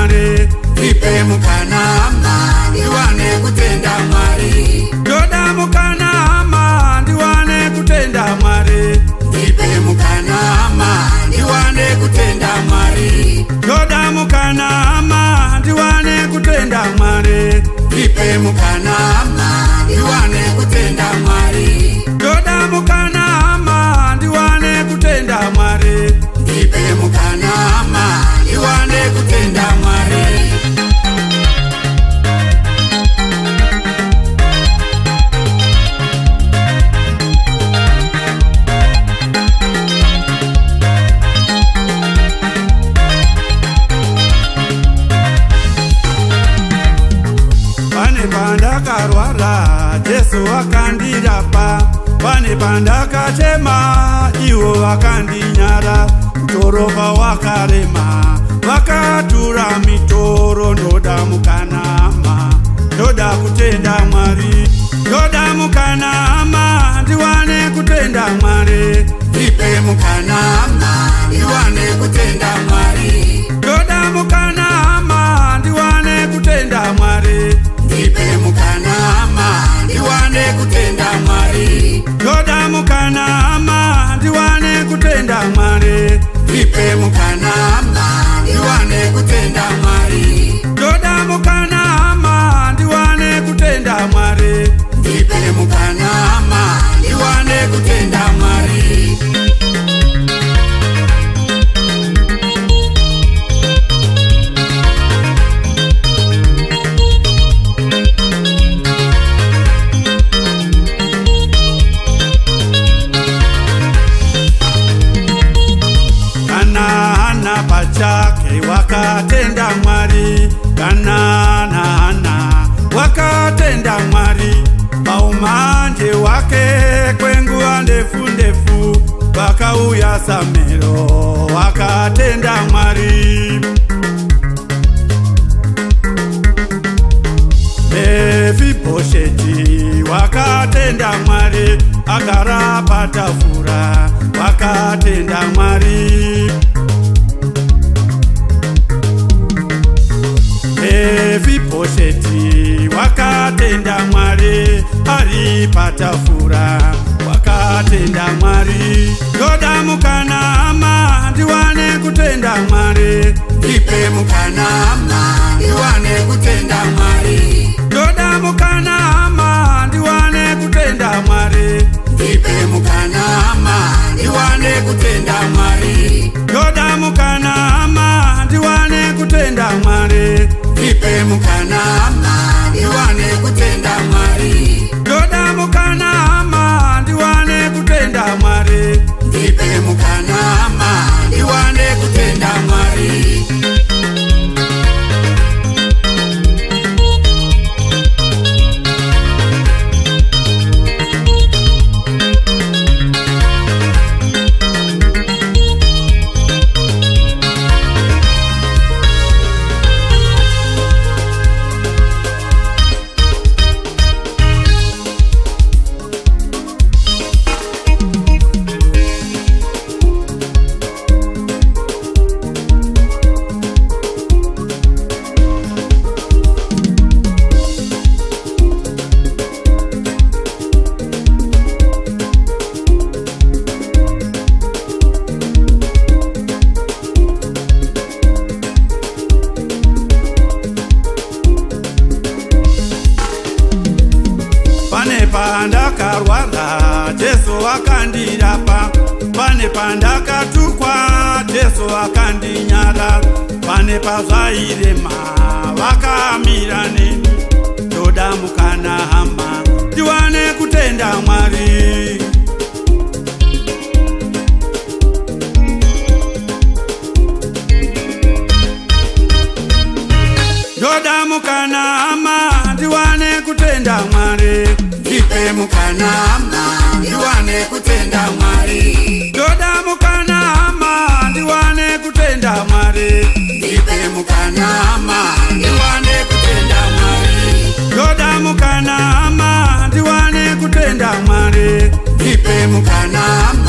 Mwari, ndipe mukana ama ndiwane kutenda Mwari. Ndoda mukana ama ndiwane kutenda Mwari, ndipe mukana ama ndiwane kutenda Mwari. Ndoda mukana ama ndiwane kutenda Mwari, ndipe mukana ama ndiwane kutenda Mwari. Ndoda mukana ama ndiwane kutenda Mwari, ndipe mukana ama ndiwane kutenda Mwari. Pane pandakarwara Jesu wakandirapa, pane pandakachema iwo wakandinyara. Kutoroka wakarema vakatura mitoro. Ndoda mukana ama ndoda kutenda Mwari. Ndoda mukana ama ndiwane kutenda Mwari, ndipe mukana ama ndiwane kutenda Mwari. Ndoda mukana ama ndiwane kutenda Mwari, ndipe mukana ama ndiwane kutenda Mwari. Ndoda mukana ama ndiwane kutenda Mwari, ndipe mukana ama ndiwane kutenda Mwari. Ndoda mukana ama ndiwane kutenda Mwari, ndipe mukana ama ndiwane kutenda Mwari. Kana pachake wakatenda Mwari, kana wakatenda Mwari. Paumanje wake kwenguwa ndefu ndefu, wakauya Samero wakatenda Mwari. Mefibosheti wakatenda Mwari, akarapata fura wakatenda Mwari. Mefibosheti wakatenda Mwari, alipata fura wakatenda Mwari. Ndoda mukana ama ndiwane kutenda Mwari, ndipe mukana ama ndiwane kutenda Mwari. Ndoda mukana ama ndiwane kutenda Mwari, ndipe mukana ama ndiwane kutenda Mwari. Ndoda mukana ama ndiwane kutenda Mwari, ndipe mukana ama ndiwane kutenda Mwari. Ndoda mukana ama ndiwane kutenda Mwari, ndipe mukana ama ndiwane kutenda Mwari. Pane pandakarwara Jesu wakandirapa, pane pandakatukwa Jesu wakandinyara. Pane pazvairema vakamira neni, ndoda mukana ama ndiwane kutenda Mwari. Ndoda mukana ama ndiwane kutenda Mwari, ndipe mukana ama ndiwane kutenda Mwari. Ndoda mukana ama ndiwane kutenda Mwari, ndipe mukana ama ndiwane kutenda Mwari. Ndoda mukana ama ndiwane kutenda Mwari, ndipe mukana ama